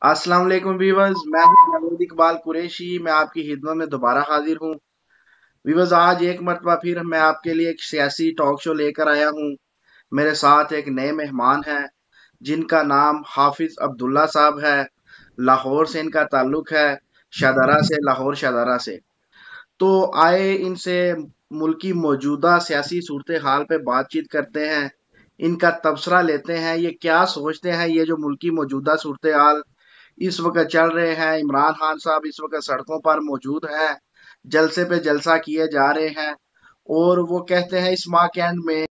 अस्सलाम वालेकुम व्यूवर्स, मैं हूं जावेद इकबाल कुरैशी। मैं आपकी खिदमत में दोबारा हाजिर हूं। व्यूवर्स, आज एक मरतबा फिर मैं आपके लिए एक सियासी टॉक शो लेकर आया हूं। मेरे साथ एक नए मेहमान हैं जिनका नाम हाफिज अब्दुल्ला साहब है। लाहौर से इनका ताल्लुक है, शाहदरा से, लाहौर शाहदरा से। तो आए इनसे मुल्क की मौजूदा सियासी सूरत हाल पे बातचीत करते हैं, इनका तबसरा लेते हैं, ये क्या सोचते हैं। ये जो मुल्क की मौजूदा सूरत हाल इस वक्त चल रहे हैं, इमरान खान साहब इस वक्त सड़कों पर मौजूद हैं, जलसे पे जलसा किए जा रहे हैं, और वो कहते हैं इस माह के एंड में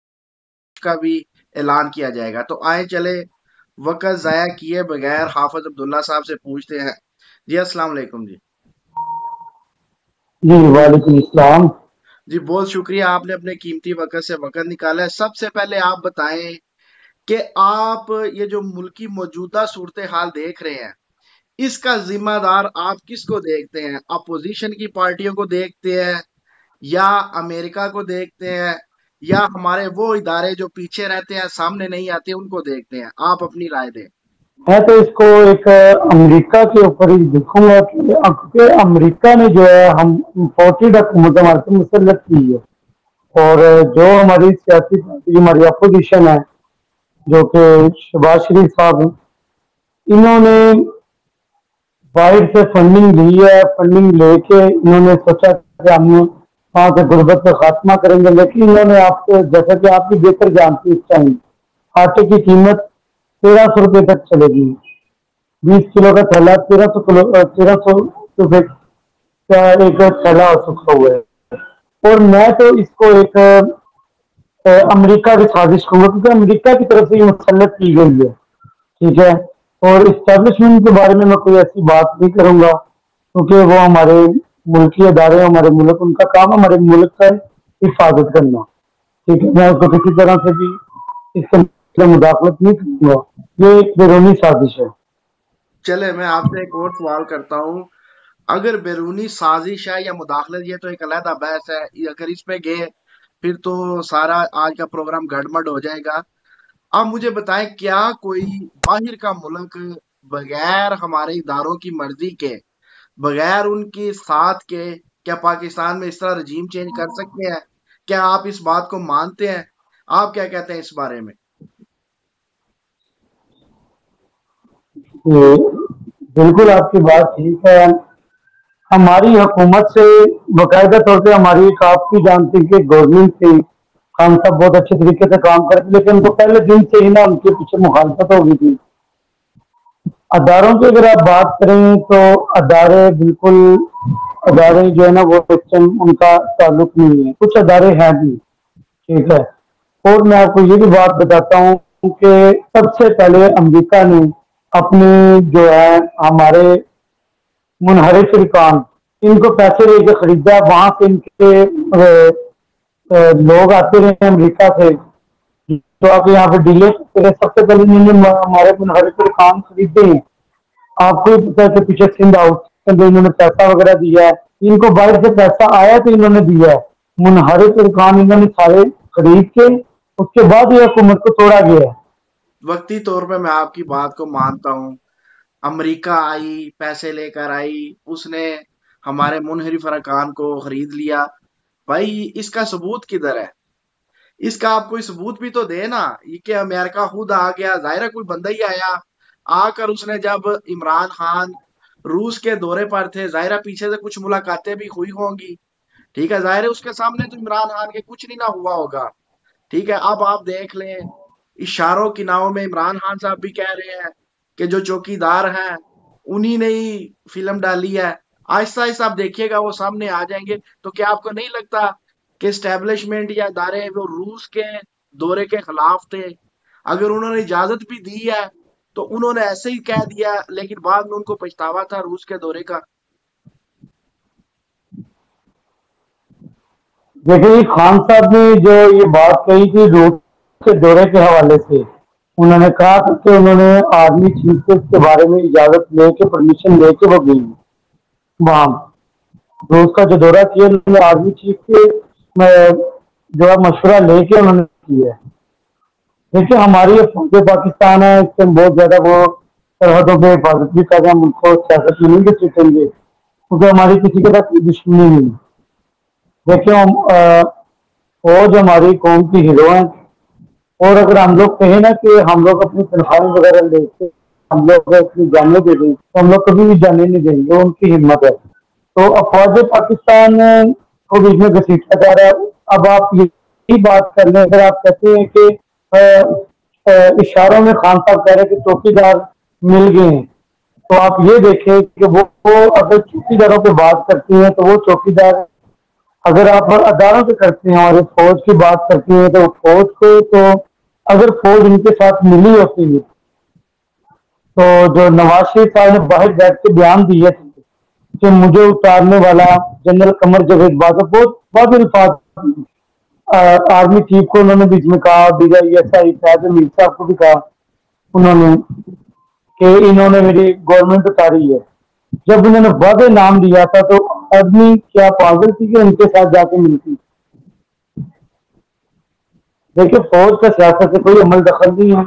का भी ऐलान किया जाएगा। तो आए चले वक्त जाया किए बगैर हाफिज अब्दुल्ला साहब से पूछते हैं। जी अस्सलाम वालेकुम जी। जी वालेकुम इस्लाम। जी बहुत शुक्रिया, आपने अपने कीमती वक्त से वक्त निकाला है। सबसे पहले आप बताएं कि आप ये जो मुल्क की मौजूदा सूरत हाल देख रहे हैं, इसका जिम्मेदार आप किसको देखते हैं? अपोजिशन की पार्टियों को देखते हैं, या अमेरिका को देखते हैं, या हमारे वो इदारे जो पीछे रहते हैं, सामने नहीं आते, उनको देखते हैं? आप अपनी राय दें। मैं तो इसको एक अमेरिका के ऊपर ही देखूंगा क्योंकि अमेरिका ने जो है हम इम्पोर्टेड हुकूमत हमारे पे मुसल्लत की है। और जो हमारी सियासी पार्टी हमारी अपोजिशन है, जो कि शहबाज शरीफ साहब हैं, इन्होंने बाहर से फंडिंग ली है। फंडिंग लेके इन्होंने सोचा कि हम वहाँ से गुर्बत का खात्मा करेंगे, लेकिन इन्होंने आपको, जैसा कि आप भी बेहतर जानते हैं, इस टाइम आटे की कीमत 1300 रुपये तक चलेगी। 20 किलो का थैला 1300 किलो 1300 रुपये का एक थैला हो चुका हुआ है। और मैं तो इसको एक अमेरिका की साजिश कहूंगा, क्योंकि अमेरिका की तरफ से ये मुसल्लत की गई है। ठीक है। और इस्टेब्लिशमेंट के बारे में मैं कोई ऐसी बात नहीं करूंगा, क्योंकि वो हमारे मुल्की अदारे, हमारे मुल्क, उनका काम हमारे मुल्क का हिफाजत करना। ठीक है। मैं उसको किसी तरह से भी इसके अंदर मुदाखलत नहीं करूंगा। ये एक बैरूनी साजिश है। चले मैं आपसे एक और सवाल करता हूँ। अगर बैरूनी साजिश है या मुदाखलत, ये तो एक अलहदा बहस है। ये अगर इस पे गए फिर तो सारा आज का प्रोग्राम गड़बड़ हो जाएगा। आप मुझे बताएं, क्या कोई बाहर का मुल्क बगैर हमारे इदारों की मर्जी के, बगैर उनके साथ के, क्या पाकिस्तान में इस तरह रजीम चेंज कर सकते हैं? क्या आप इस बात को मानते हैं? आप क्या कहते हैं इस बारे में? ये बिल्कुल आपकी बात ठीक है। हमारी हुकूमत से बाकायदा तौर पे हमारी एक आपकी जानती कि गवर्नमेंट थी, हम सब बहुत अच्छे तरीके से काम करते, लेकिन उनको पहले दिन से ही ना उनके पीछे मुखालफत हो गई थी। अदारों की अगर आप बात करें तो अदारे बिल्कुल, अदारे जो है ना वो सिस्टम उनका ताल्लुक नहीं है। कुछ अदारे हैं भी। ठीक है। और मैं आपको ये भी बात बताता हूँ कि सबसे पहले अमेरिका ने अपने जो है हमारे मुनहरिफ फिरकान, इनको पैसे लेके खरीदा। वहां से इनके लोग आते रहे अमेरिका से, तो आप यहाँ पे डीलर करते रहे। सबसे पहले इन्होंने हमारे मुनहरिफ फिरकान खरीदे हैं। आपको ही पता है कि पीछे सिंध हाउस के अंदर इन्होंने पैसा वगैरह दिया है। इनको बाहर से पैसा आया तो इन्होंने दिया है। मुनहरिफ फिरकान इन्होंने सारे खरीद के, उसके बाद ये हुकूमत को तोड़ा गया है। वक्ती तौर पे मैं आपकी बात को मानता हूँ। अमेरिका आई, पैसे लेकर आई, उसने हमारे मुनहरिफ अरकान को खरीद लिया। भाई, इसका सबूत किधर है? इसका आप कोई सबूत भी तो दे ना। ये कि अमेरिका खुद आ गया, जाहिर है कोई बंदा ही आया। आकर उसने, जब इमरान खान रूस के दौरे पर थे, जाहिर है पीछे से कुछ मुलाकातें भी हुई होंगी। ठीक है, जाहिर है उसके सामने तो इमरान खान के कुछ नहीं ना हुआ होगा। ठीक है, अब आप देख लें, इशारों की नाव में इमरान खान साहब भी कह रहे हैं कि जो चौकीदार हैं उन्हीं ने ही फिल्म डाली है। आहिस्ता आहिस्ता आप देखिएगा वो सामने आ जाएंगे। तो क्या आपको नहीं लगता कि स्टैब्लिशमेंट या इदारे वो रूस के दौरे के खिलाफ थे? अगर उन्होंने इजाजत भी दी है तो उन्होंने ऐसे ही कह दिया, लेकिन बाद में उनको पछतावा था रूस के दौरे का। देखिए, खान साहब ने जो ये बात कही थी रूस के दौरे के हवाले से, उन्होंने कहा था कि उन्होंने आर्मी चीफ से इसके बारे में इजाजत लेके, परमिशन लेके वो गई वहां। रूस का जो दौरा किया उन्होंने आर्मी चीफ के जो है मशवरा लेके उन्होंने किया है। देखिए, हमारी ये फौज पाकिस्तान है, इससे बहुत ज्यादा वो सरहदों पे हिफाजत भी कर रहे हैं, मुल्क को सियासत में नहीं घसीटेंगे क्योंकि हमारी किसी के साथ दुश्मनी नहीं है। देखिए हम फौज हमारी कौम की हीरो है, और अगर हम लोग कहें ना कि हम लोग अपनी तनख्वाही वगैरह लेके हम लोग अपनी जाने दे दें तो हम लोग कभी भी जाने नहीं देंगे, वो उनकी हिम्मत है। तो अफवाज पाकिस्तान को बीच में घसीटा जा रहा है। अब आप यही बात कर लें, अगर आप कहते हैं कि इशारों में खान साहब कह रहे हैं कि चौकीदार मिल गए हैं, तो आप ये देखें कि वो अगर चौकीदारों पे बात करती हैं तो वो चौकीदार, अगर आप अदारों पे करते हैं और फौज की बात करती हैं तो फौज को, तो अगर फौज इनके साथ मिली होती है तो जो नवाज शरीफ साहब ने बाहर बैठ के बयान दिए थे कि मुझे उतारने वाला जनरल कमर जावेद बाजवा, बहुत बहुत अल्फाज आर्मी चीफ को उन्होंने बीच में कहा, DISI शायद मीर साहब को भी कहा उन्होंने कि इन्होंने मेरी गवर्नमेंट उतारी है। जब उन्होंने वादे नाम दिया था तो आदमी क्या पागल थी कि उनके साथ जाके मिलती। देखिए फौज का सियासत से कोई अमल दखल नहीं है,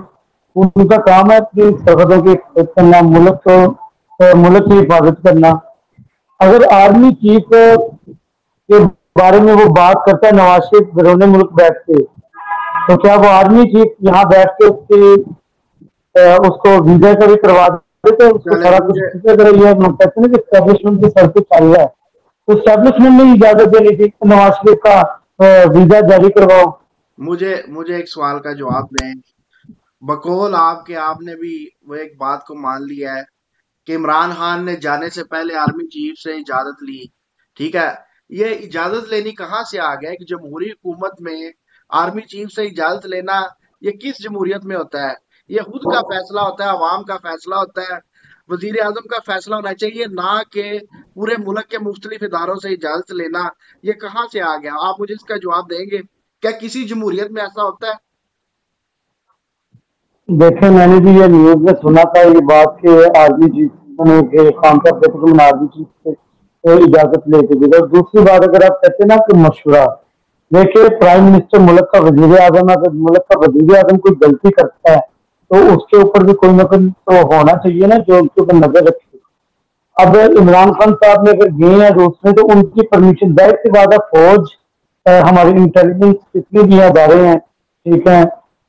उनका काम है अपनी सरहदों की हिफाजत करना, मुल्क की हिफाजत करना। अगर आर्मी चीफ के बारे में वो बात करता है नवाज शरीफ बिरोने मुल्क बैठ के, तो क्या वो आर्मी चीफ यहाँ बैठ के उसको वीजा का भी करवा देते हैं, उसको सारा कुछ। अगर ये कहते हैं कि एस्टेब्लिशमेंट के सर पे चल रहा है तो एस्टेब्लिशमेंट ने इजाजत देनी थी नवाज शरीफ का वीजा जारी करवाओ। मुझे मुझे एक सवाल का जवाब दें। बकौल आपने भी वो एक बात को मान लिया है कि इमरान खान ने जाने से पहले आर्मी चीफ से इजाजत ली, ठीक है। ये इजाजत लेनी कहाँ से आ गया कि जमहूरी हुकूमत में आर्मी चीफ से इजाजत लेना ये किस जमहूरियत में होता है? ये खुद का फैसला होता है, अवाम का फैसला होता है, वजीर आजम का फैसला होना चाहिए, ना कि पूरे मुल्क के मुख्तलिफ इदारों से इजाजत लेना। ये कहाँ से आ गया? आप मुझे इसका जवाब देंगे? क्या किसी जमहूरियत में ऐसा होता है? देखे मैंने भी ये न्यूज में सुना था ये बात कि आर्मी चीफ ने खान साहब कहते कि मैंने आर्मी चीफ से इजाजत लेके दी। और दूसरी बात अगर आप कहते ना कि मशवरा, देखिए प्राइम मिनिस्टर मुल्क का वजीर आजम, अगर मुल्क का वजीर आजम कोई गलती करता है तो उसके ऊपर भी कोई ना कोई तो होना चाहिए ना जो उसके ऊपर नजर रखे। अब इमरान खान साहब ने अगर गए हैं रूस में तो उनकी परमिशन, जाहिर सी बात है फौज हमारी इंटेलिजेंस जितने भी अदारे हैं, ठीक है,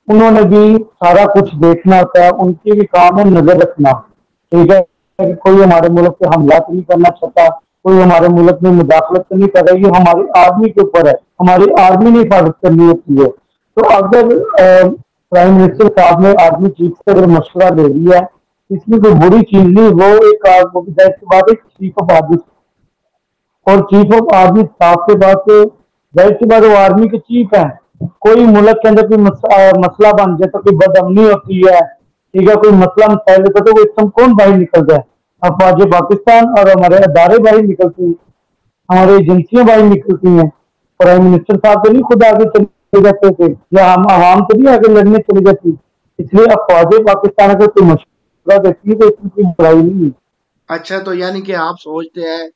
उन्होंने भी सारा कुछ देखना होता है, उनकी भी काम है नजर रखना, ठीक है। कि कोई हमारे मुल्क पे हमला तो नहीं करना चाहता, कोई हमारे मुल्क में मुदाखलत तो नहीं कर रहा, ये हमारी आर्मी के ऊपर है, हमारी आर्मी ने हिफाजत करनी होती है। तो अगर प्राइम मिनिस्टर साहब ने आर्मी चीफ से अगर मशवरा ले लिया है, इसमें कोई बुरी चीज नहीं। वो एक जाहिर सी बात है चीफ ऑफ आर्मी, और चीफ ऑफ आर्मी स्टाफ के बाद तो जाहिर सी बात वो आर्मी के चीफ है। कोई मुल्क के अंदर कोई मसला बन जाए तो कोई बदअमनी होती है, ठीक है, कोई मसला मसाइल होता है तो वो एकदम कौन बाहर निकलता है? अफवाज पाकिस्तान और हमारे अदारे बाहर निकलती हैं, हमारी एजेंसियां बाहर निकलती हैं। प्राइम मिनिस्टर साहब तो नहीं खुद आगे चले जाते थे, या हम आवाम तो नहीं आगे लड़ने चली जाती। इसलिए अफवाज पाकिस्तान अगर कोई मशवरा देती है तो इसमें कोई बुराई नहीं है। अच्छा, तो यानी कि आप सोचते हैं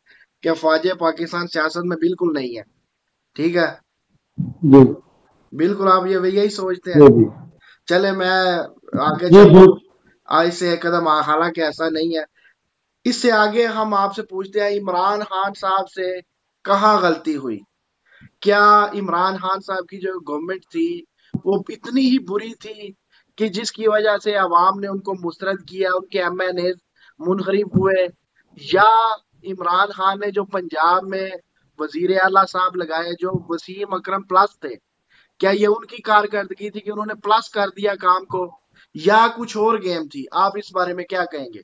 कि अफवाज पाकिस्तान सियासत में बिल्कुल नहीं है, ठीक है? जी बिल्कुल आप यही सोचते हैं? जी जी चले मैं आगे जी चलता जी हूँ आज से एक कदम, हालांकि ऐसा नहीं है। इससे आगे हम आपसे पूछते हैं इमरान खान साहब से कहाँ गलती हुई? क्या इमरान खान साहब की जो गवर्नमेंट थी वो इतनी ही बुरी थी कि जिसकी वजह से अवाम ने उनको मुस्तरद किया, उनके MNA मुनहरिफ हुए? या इमरान खान ने जो पंजाब में वजीर आला साहब लगाए जो वसीम अकरम प्लस थे, क्या ये उनकी कारकर्दगी थी कि उन्होंने प्लस कर दिया काम को, या कुछ और गेम थी? आप इस बारे में क्या कहेंगे?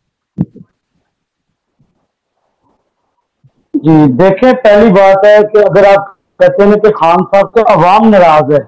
जी देखिए पहली बात है कि अगर आप कहते हैं कि खान साहब से अवाम नाराज है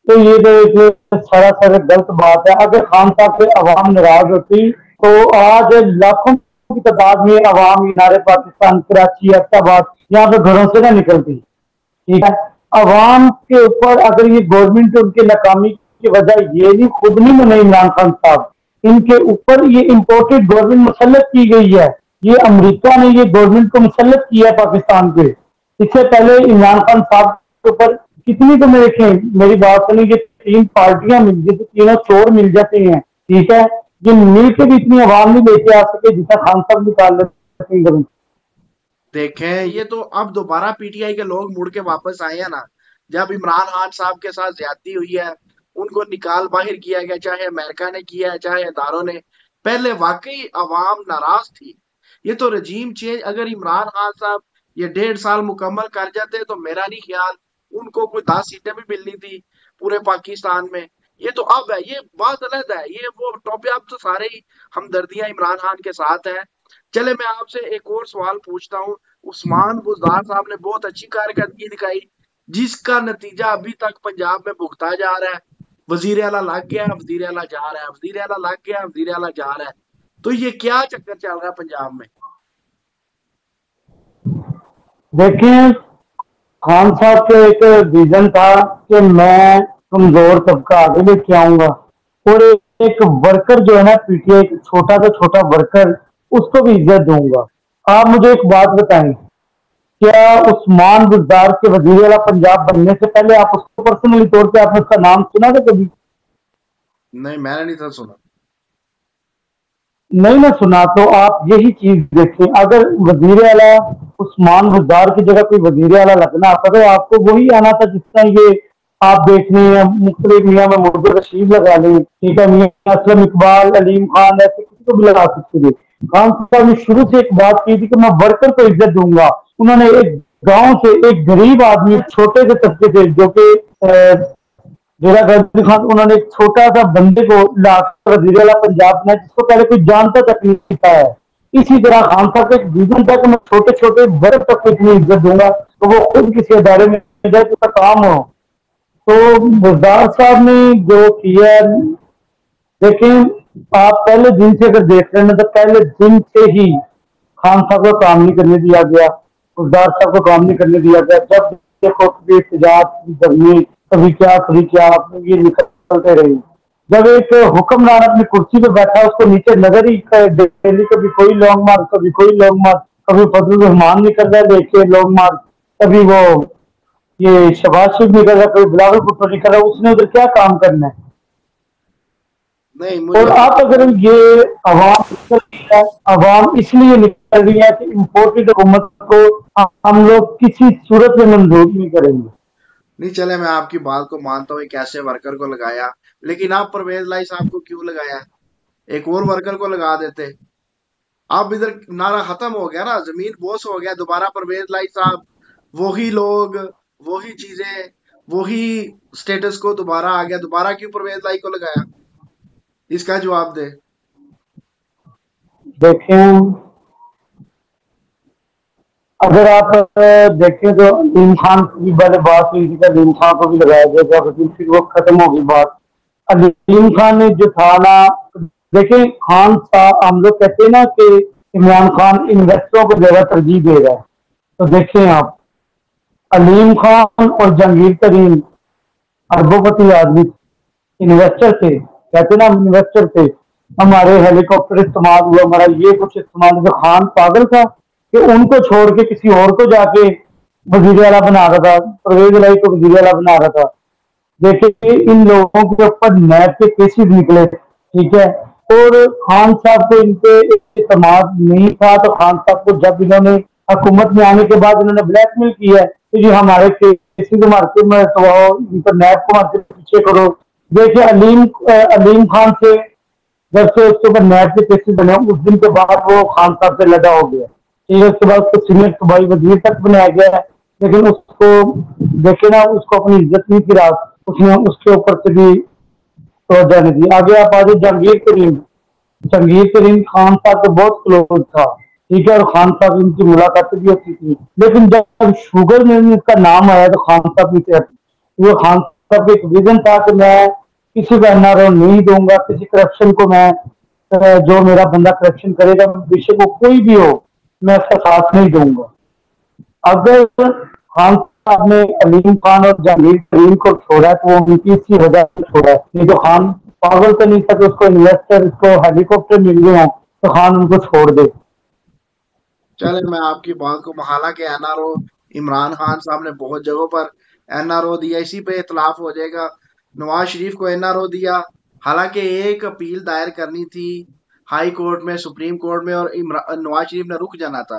तो ये तो एक सरासर गलत बात है। अगर खान साहब से अवाम नाराज होती तो आज लाखों की तादाद में अवाम मीनार पाकिस्तान, कराची, अहमदाबाद यहाँ पे घरों से ना निकलती, ठीक है। अवाम के ऊपर अगर ये गवर्नमेंट उनकी नाकामी की वजह ये नहीं, खुद नहीं बने इमरान खान साहब, इनके ऊपर ये इम्पोर्टेड गवर्नमेंट मुसल्लत की गई है। ये अमेरिका ने ये गवर्नमेंट को मुसल्लत किया है पाकिस्तान पे। इससे पहले इमरान खान साहब के ऊपर कितनी, तो मेरे मेरी बात सुनी, ये 3 पार्टियां मिल जाती, तीनों चोर मिल जाते हैं, ठीक है। یہ مل کے بھی اتنی عوام نہیں لے کے آ سکے جتنا خان صاحب نکال لیتے. دیکھیں یہ تو اب دوبارہ پی ٹی آئی کے لوگ مڑ کے واپس آئے ہیں نا، جب عمران خان صاحب کے ساتھ زیادتی ہوئی ہے، ان کو نکال باہر کیا گیا، چاہے امریکہ نے کیا ہے چاہے اداروں نے. پہلے واقعی عوام ناراض تھی. یہ تو رجیم چینج، اگر عمران خان صاحب یہ 1.5 سال مکمل کر جاتے تو میرا نہیں خیال ان کو کوئی 10 سیٹیں بھی ملنی تھی پورے پاکستان میں. یہ تو اب ہے، یہ بات الگ ہے، یہ وہ ٹاپک. اب تو سارے ہی ہمدردیاں عمران خان کے ساتھ ہیں. چلے میں آپ سے ایک اور سوال پوچھتا ہوں. عثمان بزدار صاحب نے بہت اچھی کارکردگی دکھائی، جس کا نتیجہ ابھی تک پنجاب میں بھگتا جا رہا ہے. وزیر اعلیٰ لگ گیا، وزیر اعلیٰ جا رہا ہے، وزیر اعلیٰ لگ گیا، وزیر اعلیٰ جا رہا ہے. تو یہ کیا چکر چل رہا ہے پنجاب میں؟ دیکھیں خان صاحب کا ایک ویژن تھا کہ میں کمزور طبقہ آگے لے کے آؤں گا، اور ایک ورکر جو ہے نا پی ٹی آئی چھوٹا سے چھوٹا ورکر اس کو بھی عزت دوں گا. آپ مجھے ایک بات بتائیں، کیا عثمان بزدار کے وزیر اعلیٰ پنجاب بننے سے پہلے آپ اس کو پرسنلی طور پہ آپ نے اس کا نام سنا تھا کبھی؟ نہیں، میں نے نہیں تھا سنا. نہیں نہ سنا تو آپ یہی چیز دیکھیں، اگر وزیر اعلیٰ عثمان بزدار کی جگہ کوئی وزیر اعلیٰ لگنا آتا تو آپ کو وہی آنا تھا جس طرح یہ آپ دیکھ رہے ہیں مختلف میاں میں مرد رشید لگا لیں، ٹھیک ہے، میاں اسلم اقبال، علیم خان، ایسے کسی کو بھی لگا سکتے تھے. خان صاحب نے شروع سے ایک بات کی تھی کہ میں ورکر کو عزت دوں گا. انہوں نے ایک گاؤں سے ایک غریب آدمی چھوٹے سے طبقے سے جو کہ ڈیرا غازی خان، انہوں نے ایک چھوٹا سا بندے کو لا کر وزیر اعلیٰ پنجاب میں جس کو پہلے کوئی جانتا تک نہیں تھا ہے. اسی طرح خان صاحب کا ایک ویژن تھا کہ میں چھوٹے چھوٹے ورگ تک کو اتنی عزت دوں گا تو وہ خود کسی ادارے میں جائے اس کا کام ہو. تو بزدار صاحب نے جو کیا، دیکھیں آپ پہلے دن سے اگر دیکھ رہے ہیں تو پہلے دن سے ہی خان صاحب کو کام نہیں کرنے دیا گیا، بزدار صاحب کو کام نہیں کرنے دیا گیا. جب دیکھو کبھی احتجاج گرمی، کبھی کیا یہ نکلتے رہی. جب ایک حکمران اپنی کرسی پہ بیٹھا اس کو نیچے نظر ہی ڈیلی کبھی کوئی لانگ مارک، کبھی کوئی لانگ مارک، کبھی فضل الرحمان نکل رہا ہے دیکھیے لانگ مارک، کبھی وہ یہ شباز شریف نکل رہا ہے، کبھی بلاول بھٹو نکل رہا ہے. اس نے ادھر کیا کام کرنا ہے؟ نہیں، اور مجھے آپ اگر یہ عوام اس لیے نکل رہی ہے کہ امپورٹڈ حکومت کو ہم لوگ کسی صورت میں منظور نہیں کریں گے. نہیں. چلے میں آپ کی بات کو مانتا ہوں، ایک ایسے ورکر کو لگایا، لیکن آپ پرویز لائی صاحب کو کیوں لگایا؟ ایک اور ورکر کو لگا دیتے. اب ادھر نعرہ ختم ہو گیا نا، زمین بوس ہو گیا. دوبارہ پرویز لائی صاحب، وہی لوگ، وہی چیزیں، وہی سٹیٹس کو دوبارہ آ گیا. دوبارہ کیوں پرویز لائی کو لگایا؟ اس کا جواب دے. دیکھیں اگر آپ دیکھیں تو علیم خان کی پہلے بات ہوئی تھی کہ علیم خان کو بھی لگایا گیا تھا، لیکن پھر وہ ختم ہوگی بات. علیم خان نے جو تھا نا، دیکھیں خان صاحب ہم لوگ کہتے ہیں نا کہ عمران خان انویسٹروں کو زیادہ ترجیح دے رہا ہے. تو دیکھیں آپ علیم خان اور جہانگیر ترین اربوں پتی آدمی انویسٹر تھے، کہتے نا ہم انویسٹر تھے. ہمارے ہیلی کاپٹر استعمال ہوا، ہمارا یہ کچھ استعمال ہوا. خان پاگل تھا کہ ان کو چھوڑ کے کسی اور کو جا کے وزیر اعلیٰ بنا رہا تھا، پرویز الہی کو وزیر اعلیٰ بنا رہا تھا. دیکھیں ان لوگوں کے اوپر نیب کے کیسز نکلے، ٹھیک ہے، اور خان صاحب کو ان پہ اعتماد نہیں تھا. تو خان صاحب کو جب انہوں نے حکومت میں آنے کے بعد انہوں نے بلیک میل کیا ہے کہ جی ہمارے کیسز مارکیٹ میں تو ان پر نیب کو مارکیٹ پیچھے کرو. دیکھیں علیم خان سے جب سے اس کے اوپر نیب کے کیسز بنے اس دن کے بعد وہ خان صاحب سے لگا ہو گیا. ٹھیک ہے، اس کے بعد اس کو سینئر صوبائی وزیر تک بنایا گیا ہے، لیکن اس کو دیکھے نا اس کو اپنی عزت نہیں کی رات، اس نے اس کے اوپر سے بھی توجہ نہیں دی. آگے آپ آگے جہانگیر ترین، جہانگیر ترین خان صاحب کو بہت کلوز تھا، ٹھیک ہے، اور خان صاحب ان کی ملاقاتیں بھی ہوتی تھی. لیکن جب شوگر میں اس کا نام آیا تو خان صاحب بھی تھے. وہ خان صاحب کا ایک ویژن تھا کہ میں کسی کا NRO نہیں دوں گا، کسی کرپشن کو میں جو میرا بندہ کرپشن کرے گا بے شک وہ کوئی بھی ہو میں اس کا ساتھ نہیں دوں گا. اگر خان صاحب نے علیم خان اور جہانگیر ترین کو چھوڑا تو وہ ان کی اسی وجہ سے چھوڑا ہے. نہیں تو خان پاگل تو نہیں تھا کہ اس کو انویسٹر، اس کو ہیلی کاپٹر مل گئے ہوں تو خان ان کو چھوڑ دے. چلے میں آپ کی بات کو، حالانکہ NRO عمران خان صاحب نے بہت جگہوں پر NRO دیا، اسی پہ اختلاف ہو جائے گا. نواز شریف کو NRO دیا، حالانکہ ایک اپیل دائر کرنی تھی ہائی کورٹ میں، سپریم کورٹ میں، اور نواز شریف نے رک جانا تھا۔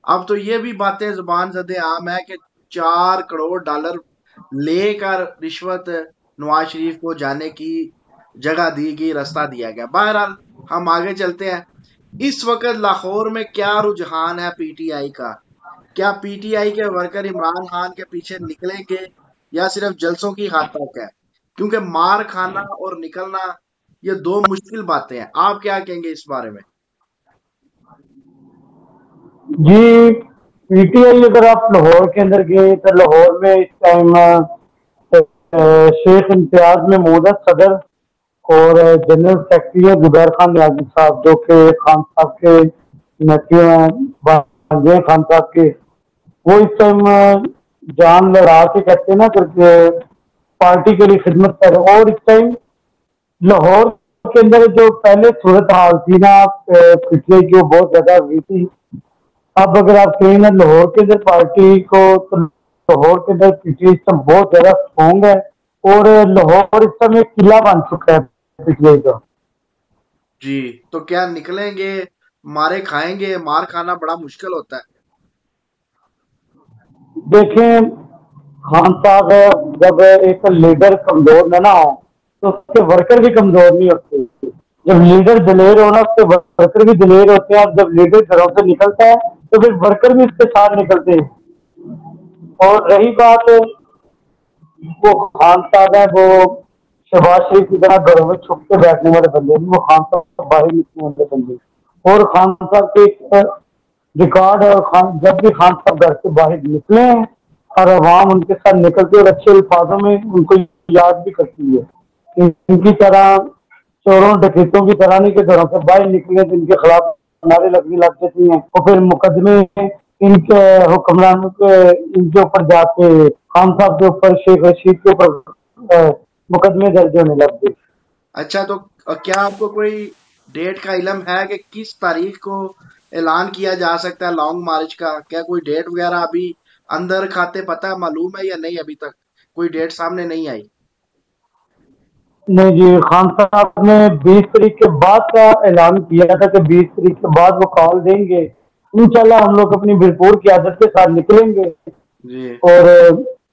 اب تو یہ بھی باتیں زبان زد عام ہے کہ $4 کروڑ لے کر رشوت نواز شریف کو جانے کی جگہ دی گئی، راستہ دیا گیا۔ بہرحال ہم آگے چلتے ہیں۔ اس وقت لاہور میں کیا رجحان ہے پی ٹی آئی کا؟ کیا پی ٹی آئی کے ورکر عمران خان کے پیچھے نکلیں گے یا صرف جلسوں کی حد تک ہے؟ کیونکہ مار کھانا اور نکلنا یہ دو مشکل باتیں ہیں۔ آپ کیا کہیں گے اس بارے میں؟ جی، پی ٹی آئی اگر آپ لاہور کے اندر گئے تو لاہور میں اس ٹائم شیخ امتیاز محمود ہے صدر، اور جنرل سیکرٹری ہے زبیر خان نیازی صاحب، جو کہ خان صاحب کے نیپیو ہیں، بھانجے ہیں خان صاحب کے۔ وہ اس ٹائم جان لڑا کے کہتے ہیں نا کر کے پارٹی کے لیے خدمت کر رہے ہیں۔ اور اس ٹائم لاہور کے اندر جو پہلے صورت حال تھی نا پچھلے کی، وہ بہت زیادہ ہوئی تھی۔ اب اگر آپ کہیں نا لاہور کے اندر پارٹی کو، تو لاہور کے اندر پی ٹی آئی سسٹم بہت زیادہ اسٹرانگ ہے، اور لاہور اس سمے ایک قلعہ بن چکا ہے پی ٹی آئی کا۔ جی، تو کیا نکلیں گے؟ مارے کھائیں گے؟ مار کھانا بڑا مشکل ہوتا ہے۔ دیکھیں، خان صاحب جب ایک لیڈر کمزور نہ ہو تو اس کے ورکر بھی کمزور نہیں ہوتے۔ جب لیڈر دلیر ہونا، اس کے ورکر بھی دلیر ہوتے ہیں، اور جب لیڈر گھروں سے نکلتا ہے تو پھر ورکر بھی اس کے ساتھ نکلتے ہیں۔ اور رہی بات وہ خان صاحب ہے، وہ شہباز شریف کی طرح گھروں میں چھپ کے بیٹھنے والے بندے نہیں، وہ خان صاحب باہر نکلنے والے بندے۔ اور خان صاحب کے ایک ریکارڈ ہے، اور جب بھی خان صاحب گھر سے باہر نکلے ہیں اور عوام ان کے ساتھ نکلتے اور اچھے الفاظوں میں ان کو یاد بھی کرتی ہے، ان کی طرح چوروں ڈکیتوں کی طرح نہیں کہ گھروں سے باہر نکلے تو ان کے خلاف نعرے لگنے لگ جاتی ہیں، اور پھر مقدمے ان کے حکمرانوں کے ان کے اوپر جا کے خان صاحب کے اوپر، شیخ رشید کے اوپر مقدمے درج ہونے لگ گئے۔ اچھا، تو کیا آپ کو کوئی ڈیٹ کا علم ہے کہ کس تاریخ کو اعلان کیا جا سکتا ہے لانگ مارچ کا؟ کیا کوئی ڈیٹ وغیرہ ابھی اندر کھاتے پتہ ہے، معلوم ہے یا نہیں؟ ابھی تک کوئی ڈیٹ سامنے نہیں آئی۔ نہیں جی، خان صاحب نے 20 تاریخ کے بعد کا اعلان کیا تھا کہ 20 تاریخ کے بعد وہ کال دیں گے۔ انشاءاللہ ہم لوگ اپنی بھرپور قیادت کے ساتھ نکلیں گے، جی، اور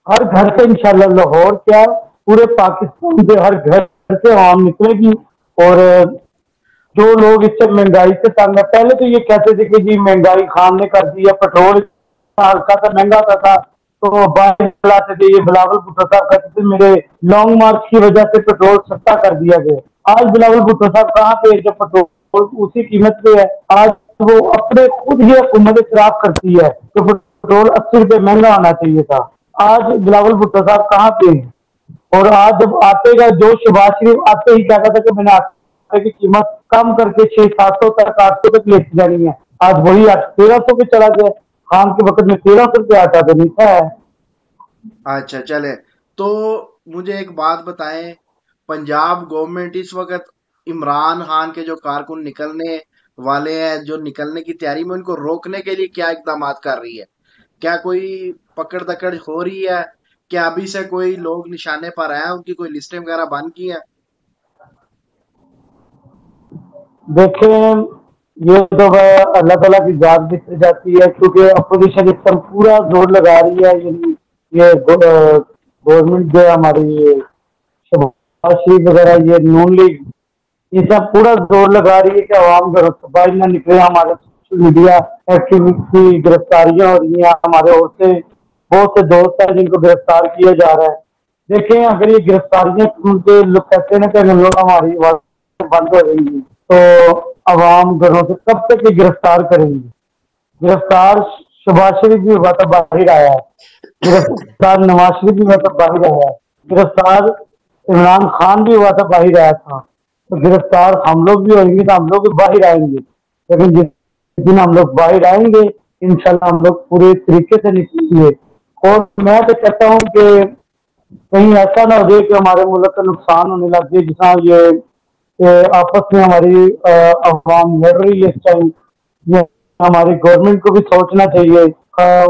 ہر گھر سے انشاءاللہ لاہور کیا پورے پاکستان کے ہر گھر سے عوام نکلے گی۔ اور جو لوگ اس سے مہنگائی سے تنگ ہے، پہلے تو یہ کہتے تھے کہ جی مہنگائی خان نے کر دی ہے، پیٹرول ہلکا سا مہنگا ہوتا تھا تو باہر چلاتے تھے، یہ بلاول بھٹو صاحب کہتے تھے میرے لانگ مارچ کی وجہ سے پیٹرول سستا کر دیا گیا۔ آج بلاول بھٹو صاحب کہاں پہ ہے؟ جب پیٹرول اسی قیمت پہ ہے، آج وہ اپنے خود ہی حکومت اعتراف کرتی ہے کہ پیٹرول 80 روپے مہنگا ہونا چاہیے تھا۔ آج بلاول بھٹو صاحب کہاں پہ ہیں؟ اور آج جب آٹے کا جو شہباز شریف آتے ہی کہتا تھا کہ میں نے آٹے کی قیمت کم کر کے 600-700 تک 800 تک لے کے جانی ہے، آج وہی 1300 پہ چلا گیا۔ خان کے وقت میں 1300 روپے آٹا تو نہیں تھا۔ اچھا چلے، تو مجھے ایک بات بتائیں، پنجاب گورنمنٹ اس وقت عمران خان کے جو کارکن نکلنے والے ہیں، جو نکلنے کی تیاری میں، ان کو روکنے کے لیے کیا اقدامات کر رہی ہے؟ کیا کوئی پکڑ دکڑ ہو رہی ہے؟ کیا ابھی سے کوئی لوگ نشانے پر ہیں؟ ان کی کوئی لسٹیں وغیرہ بن کی ہیں؟ دیکھیں، یہ تو اللہ تعالیٰ کی ذات بھی سے جاتی ہے، کیونکہ اپوزیشن اس پر پورا زور لگا رہی ہے، یعنی یہ گورنمنٹ جو ہے ہماری، یہ شہباز شریف وغیرہ، یہ نون لیگ، یہ سب پورا زور لگا رہی ہے کہ عوام گھروں سے باہر نہ نکلے۔ ہمارے سوشل میڈیا ایکٹیوسٹ کی گرفتاریاں ہو رہی ہیں، ہمارے اور سے بہت سے دوست ہیں جن کو گرفتار کیا جا رہا ہے۔ دیکھیں، اگر یہ گرفتاریاں کے لوگ کہتے ہیں نا کہ لوگ ہماری آواز بند ہو رہی ہیں، تو عوام گھروں سے کب تک یہ گرفتار کریں گے؟ گرفتار شہباز شریف بھی ہوا تو باہر آیا ہے، گرفتار نواز شریف بھی ہوا تو باہر آیا ہے، گرفتار عمران خان بھی ہوا تو باہر آیا تھا، تو گرفتار ہم لوگ بھی ہوئیں گے تو ہم لوگ بھی باہر آئیں گے۔ لیکن جس دن ہم لوگ باہر آئیں گے، انشاءاللہ ہم لوگ پورے طریقے سے نکلیں گے۔ اور میں تو کہتا ہوں کہ کہیں ایسا نہ ہو جائے کہ ہمارے ملک کا نقصان ہونے لگ جائے، جس طرح یہ کہ آپس میں ہماری عوام لڑ رہی ہے اس ٹائم۔ یہ ہماری گورنمنٹ کو بھی سوچنا چاہیے، اور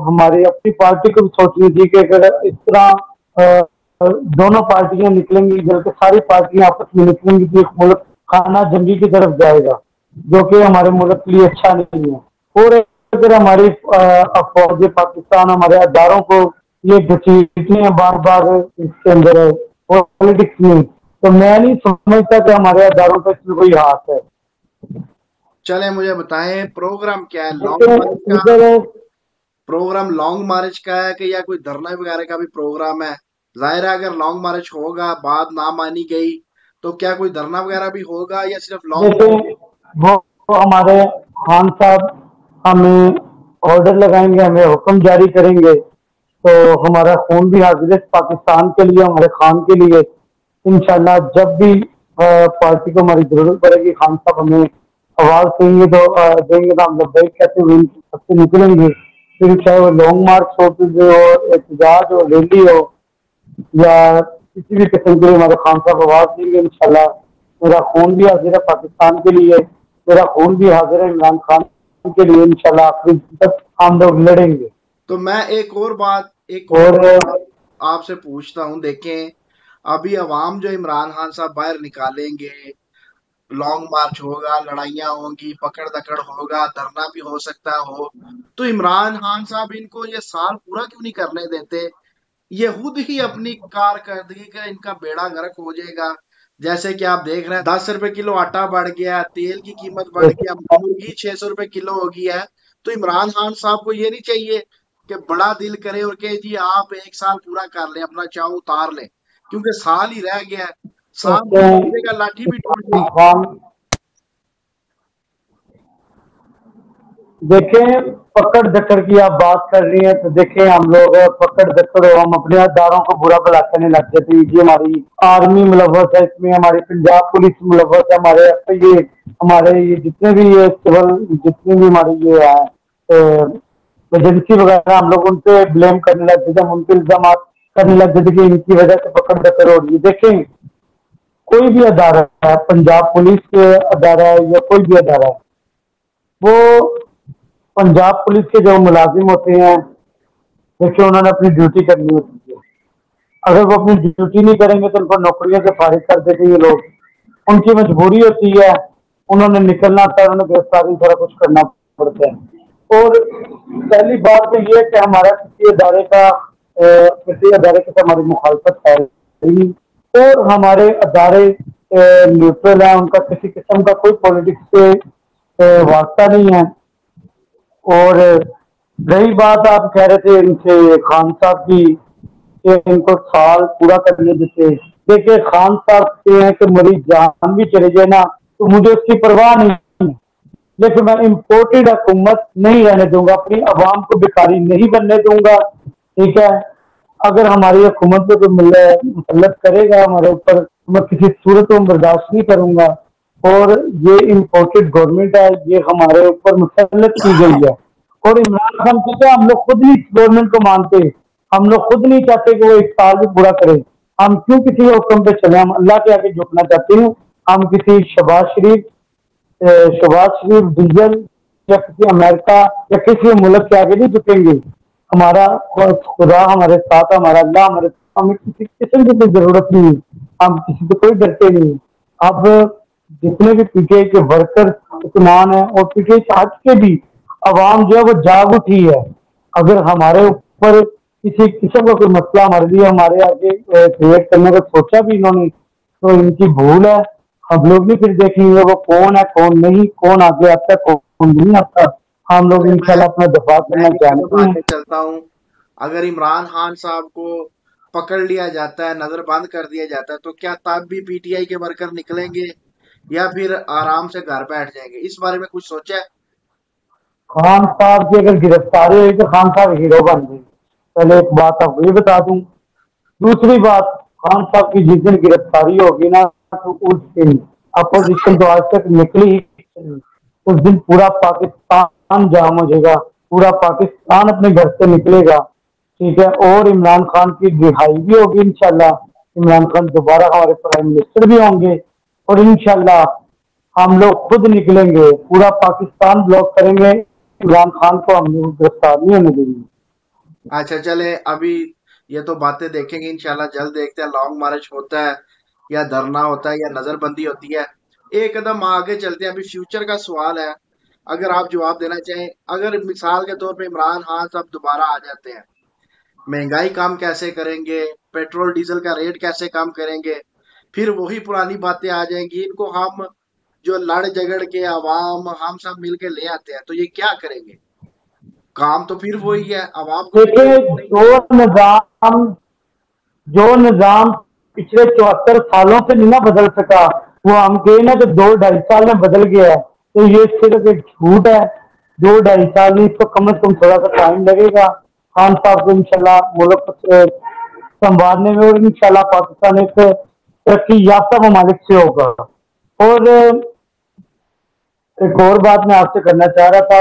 ہماری اپنی پارٹی کو بھی سوچنی چاہیے کہ اگر اس طرح दोनों पार्टियां निकलेंगी, बल्कि सारी पार्टियां आपस में निकलेंगी कि एक मुल्क खाना जंगी की तरफ जाएगा, जो कि हमारे मुल्क के लिए अच्छा नहीं है। और अगर हमारी फौज पाकिस्तान हमारे अदारों को ये घसीटते हैं बार बार इसके अंदर पॉलिटिक्स में, तो मैं नहीं समझता कि हमारे अदारों पर इसमें कोई हाथ है। चले मुझे बताएं, प्रोग्राम क्या है लॉन्ग लेकिन मार्च का? इधर प्रोग्राम लॉन्ग मार्च का है कि या कोई धरना वगैरह का भी प्रोग्राम है? जाहिर है अगर लॉन्ग मार्च होगा, बात ना मानी गई, तो क्या कोई धरना वगैरह भी होगा या सिर्फ लॉन्ग जैसे मार्च? वो हमारे खान साहब हमें ऑर्डर लगाएंगे, हमें हुक्म जारी करेंगे, तो हमारा खून भी हाजिर है पाकिस्तान के लिए, हमारे खान के लिए। इंशाल्लाह जब भी पार्टी को हमारी जरूरत पड़ेगी, खान साहब हमें आवाज देंगे तो हम लब्बैक कहते हुए इनकी सबसे निकलेंगे। फिर चाहे वो लॉन्ग मार्च हो, फिर जो एहतजाज हो, रैली हो, या किसी भी किस्म के लिए हमारे खान साहब आवाज देंगे। इंशाल्लाह मेरा खून भी हाजिर है पाकिस्तान के लिए, मेरा खून भी हाजिर है इमरान खान के लिए। इंशाल्लाह आखिरी तक हम लोग लड़ेंगे। तो मैं एक और और बात आपसे पूछता हूँ। देखें, अभी अवाम जो इमरान खान साहब बाहर निकालेंगे, लॉन्ग मार्च होगा, लड़ाइयाँ होंगी, पकड़ दकड़ होगा, धरना भी हो सकता हो, तो इमरान खान साहब इनको ये साल पूरा क्यों नहीं करने देते? ये खुद ही अपनी कारकर्दगी का इनका बेड़ा गर्क हो जाएगा। जैसे कि आप देख रहे हैं 10 रुपए किलो आटा बढ़ गया, तेल की कीमत बढ़ गया, मुर्गी 600 रुपए किलो हो गई है। तो इमरान खान साहब को ये नहीं चाहिए कि बड़ा दिल करे और कहे जी आप एक साल पूरा कर लें, अपना चाव उतार लें, क्योंकि साल ही रह गया है। सांप भी टूट जाएगा, लाठी भी टूट इमरान जाएगी। खान देखें, पकड़ धक्कड़ की आप बात कर रही हैं, तो देखें हम लोग पकड़ धक्कड़ हो, हम अपने दारों को बुरा भला करने लग जाते हैं। ये हमारी आर्मी मुलव्वस है इसमें, हमारी पंजाब पुलिस मुलव्वस है, हमारे ये हमारे ये जितने भी ये सिविल जितने भी हमारी ये है एजेंसी वगैरह, हम लोग उन पे ब्लेम करने लग जाते हैं, हम उन पे इल्जाम करने लग जाते कि इनकी वजह से पकड़ धक्कड़ हो रही है। देखें, कोई भी अदारा है, पंजाब पुलिस के अदारा है या कोई भी अदारा है, वो पंजाब पुलिस के जो मुलाजिम होते हैं, देखिए उन्होंने अपनी ड्यूटी करनी होती है। अगर वो अपनी ड्यूटी नहीं करेंगे तो उनको नौकरियों से फारिग कर देते ये लोग। उनकी मजबूरी होती है, उन्होंने निकलना था, उन्होंने गिरफ्तारी सारा कुछ करना पड़ता है। और पहली बात तो ये है कि हमारा किसी अदारे के साथ हमारी मुखालफत है नहीं, और हमारे अदारे न्यूट्रल है, उनका किसी किस्म का कोई पॉलिटिक्स से वास्ता नहीं है। और रही बात आप कह रहे थे इनसे खान साहब की कि इनको साल पूरा करने देते, देखिए खान साहब कहते हैं कि मेरी जान भी चले जाए ना तो मुझे उसकी परवाह नहीं है, लेकिन मैं इम्पोर्टेड हुकूमत नहीं रहने दूंगा, अपनी आवाम को भिखारी नहीं बनने दूंगा। ठीक है, अगर हमारी हुकूमत को कोई मुसल्लत करेगा हमारे ऊपर, तो मैं किसी सूरत में बर्दाश्त नहीं करूंगा। और ये इम्पोर्टेड गवर्नमेंट है, ये हमारे ऊपर मुसल्लत की गई है। और इमरान खान कहते हैं हम लोग खुद नहीं गवर्नमेंट को मानते, हम लोग खुद नहीं चाहते कि वो एक साल भी पूरा करे, हम क्यों किसी हुक्म पे चले, हम अल्लाह के आगे झुकना चाहते हैं। हम किसी शहबाज शरीफ डीजल या किसी अमेरिका या किसी मुल्क के आगे नहीं झुकेंगे। हमारा खुदा हमारे साथ, हमारा अल्लाह हमारे साथ, हमें किसी किस्म की कोई जरूरत नहीं है, हम किसी से कोई डरते नहीं। अब जितने भी पीटीआई के वर्कर इत्मीनान है, और पीटीआई से हट के भी आवाम जो है वो जाग उठी है। अगर हमारे ऊपर किसी किस्म का कोई मसला हमारे लिए हमारे आगे क्रिएट करने का सोचा भी इन्होंने, तो इनकी भूल है। हम लोग भी फिर देखेंगे वो कौन है कौन नहीं, कौन आगे आता है कौन नहीं आता। हम लोग चले इंशाल्लाह अपना दफा मैं करना एक कदम जानते हैं। आगे चलता हूँ। अगर इमरान खान साहब को पकड़ लिया जाता है, नजरबंद कर दिया जाता है, तो क्या तब भी पीटीआई के वर्कर निकलेंगे या फिर आराम से घर बैठ जाएंगे? इस बारे में कुछ सोचा है? खान साहब की अगर गिरफ्तारी हुई तो खान साहब हीरो बन गए, पहले एक बात आपको ये बता दूं। दूसरी बात, खान साहब की जिस दिन गिरफ्तारी होगी ना, तो उस दिन अपोजिशन तो आज तक निकली ही नहीं। उस दिन पूरा पाकिस्तान जाम हो जाएगा, पूरा पाकिस्तान अपने घर से निकलेगा। ठीक है, और इमरान खान की रिहाई भी होगी इंशाल्लाह। इमरान खान दोबारा हमारे प्राइम मिनिस्टर भी होंगे, और इंशाल्लाह हम लोग खुद निकलेंगे, पूरा पाकिस्तान ब्लॉक करेंगे, इमरान खान को हम लोग गिरफ्तार नहीं होने देंगे। अच्छा चले, अभी یہ تو باتیں دیکھیں گے انشاءاللہ، جلد دیکھتے ہیں لانگ مارچ ہوتا ہے یا دھرنا ہوتا ہے یا نظر بندی ہوتی ہے۔ ایک قدم آگے چلتے ہیں، ابھی فیوچر کا سوال ہے، اگر آپ جواب دینا چاہیں، اگر مثال کے طور پہ عمران خان صاحب دوبارہ آ جاتے ہیں، مہنگائی کم کیسے کریں گے؟ پیٹرول ڈیزل کا ریٹ کیسے کم کریں گے؟ پھر وہی پرانی باتیں آ جائیں گی، ان کو ہم جو لڑ جگڑ کے عوام ہم سب مل کے لے آتے ہیں تو یہ کیا کریں گے؟ کام تو پھر وہی ہے، عوام کو پھر دیکھیں، یہ نہیں جو ملے گا۔ نظام جو نظام پچھلے 74 سالوں سے نہیں نہ بدل سکا، وہ ہم کہیں نا کہ 2 ڈھائی سال میں بدل گیا ہے، تو یہ صرف ایک جھوٹ ہے۔ 2 ڈھائی سال نہیں، اس کو کم از کم تھوڑا سا ٹائم لگے گا خان صاحب کو انشاءاللہ ملک سنبھالنے میں، اور انشاءاللہ پاکستان ایک ترقی یافتہ ممالک سے ہوگا۔ اور ایک اور بات میں آپ سے کرنا چاہ رہا تھا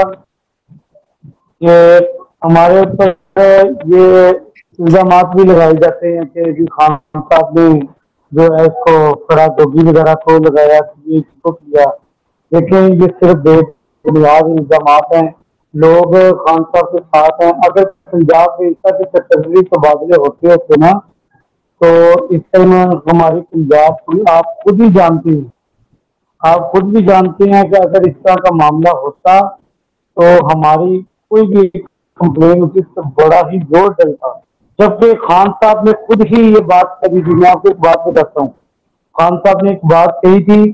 کہ ہمارے اوپر یہ الزامات بھی لگائے جاتے ہیں کہ جی خان صاحب نے جو ہے اس کو فرا گوگی وغیرہ کو لگایا، یہ اس کو کیا، لیکن یہ صرف بے بنیاد الزامات ہیں۔ لوگ خان صاحب کے ساتھ ہیں۔ اگر پنجاب میں اس طرح کے تقرری تبادلے ہوتے ہوتے نا، تو اس ٹائم ہماری پنجاب کی آپ خود ہی جانتی ہیں، آپ خود بھی جانتے ہیں کہ اگر اس طرح کا معاملہ ہوتا تو ہماری کوئی بھی کمپلین ہوتی تو بڑا ہی زور ڈلتا، جبکہ خان صاحب نے خود ہی یہ بات کہی تھی۔ میں آپ کو ایک بات بتاتا ہوں، خان صاحب نے ایک بات کہی تھی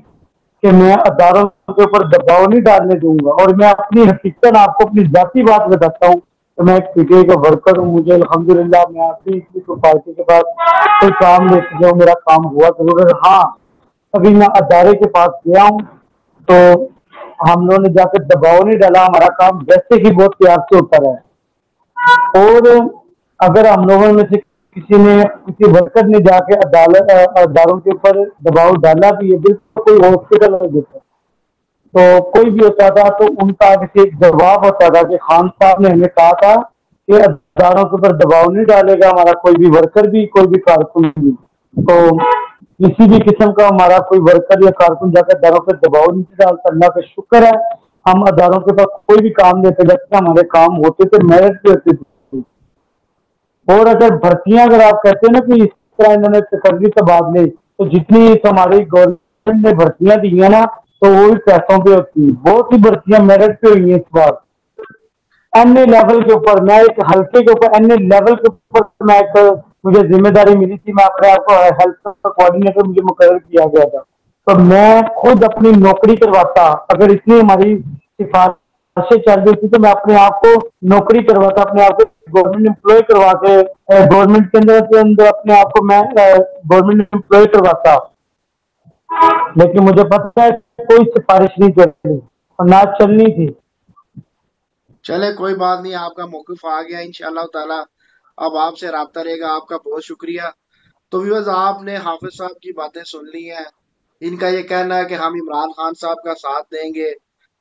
کہ میں اداروں کے اوپر دباؤ نہیں ڈالنے دوں گا، اور میں اپنی حقیقت آپ کو اپنی ذاتی بات بتاتا ہوں کہ میں ایک پی ٹی آئی کا ورکر ہوں، مجھے الحمدللہ میں اپنی پارٹی کے پاس کوئی کام لیتے جو میرا کام ہوا ضرور ہے۔ ہاں، ابھی میں ادارے کے پاس گیا ہوں تو ہم لوگوں نے جا کے دباؤ نہیں ڈالا، ہمارا کام ویسے ہی بہت پیار سے ہوتا رہا۔ اور اگر ہم لوگوں میں سے کسی نے کسی ورکر نے جا کے اداروں کے اوپر دباؤ ڈالا بھی ہے، بالکل کوئی ہاسپٹل میں دیتا تو کوئی بھی ہوتا تھا تو ان کا ایک جواب ہوتا تھا کہ خان صاحب نے ہمیں کہا تھا کہ اداروں کے اوپر دباؤ نہیں ڈالے گا ہمارا کوئی بھی ورکر بھی، کوئی بھی کارکن بھی۔ تو کسی بھی قسم کا ہمارا کوئی ورکر یا کارکن جا کر اداروں پہ دباؤ نہیں ڈالتا۔ اللہ کا شکر ہے، ہم اداروں کے پاس کوئی بھی کام لیتے جبکہ ہمارے کام ہوتے تھے، میرٹ پہ ہوتے تھے۔ اور اگر بھرتیاں، اگر آپ کہتے ہیں نا کہ اس طرح انہوں نے تقرری تبادلے، تو جتنی ہماری گورنمنٹ نے بھرتیاں دی ہیں نا تو وہ بھی پیسوں پہ ہوتی ہیں، بہت سی بھرتیاں میرٹ پہ ہوئی ہیں اس بار۔ این اے لیول کے اوپر، میں ایک ہلکے کے اوپر این اے لیول کے اوپر میں ایک مجھے ذمہ داری ملی تھی، میں اپنے آپ کو ہیلتھ کوآرڈینیٹر مجھے مقرر کیا گیا تھا، تو میں خود اپنی نوکری کرواتا۔ اگر اتنی ہماری سفارشیں چل رہی تھی تو میں اپنے آپ کو نوکری کرواتا، اپنے آپ کو گورنمنٹ امپلائی کروا کے گورنمنٹ کے اندر اپنے آپ کو میں گورنمنٹ امپلائی کرواتا، لیکن مجھے پتا ہے کوئی سفارش نہیں چل رہی اور نہ چلنی تھی۔ چلے کوئی بات نہیں، آپ کا موقف آ گیا انشاءاللہ تعالی، اب آپ سے رابطہ رہے گا۔ آپ کا بہت شکریہ۔ تو ویورز، آپ نے حافظ صاحب کی باتیں سن لی ہیں، ان کا یہ کہنا ہے کہ ہم عمران خان صاحب کا ساتھ دیں گے،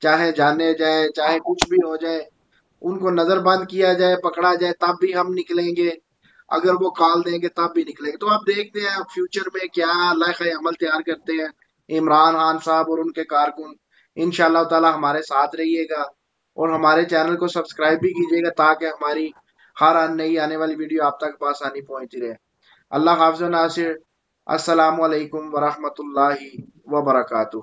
چاہے جانے جائے چاہے کچھ بھی ہو جائے، ان کو نظر بند کیا جائے، پکڑا جائے، تب بھی ہم نکلیں گے، اگر وہ کال دیں گے تب بھی نکلیں گے۔ تو آپ دیکھتے ہیں فیوچر میں کیا لائحہ عمل تیار کرتے ہیں عمران خان صاحب اور ان کے کارکن۔ انشاءاللہ تعالی ہمارے ساتھ رہیے گا اور ہمارے چینل کو سبسکرائب بھی کیجیے گا تاکہ ہماری ہر نئی آنے والی ویڈیو آپ تک بآسانی پہنچتی رہے۔ اللہ حافظ و ناصر۔ السلام علیکم ورحمۃ اللہ وبرکاتہ۔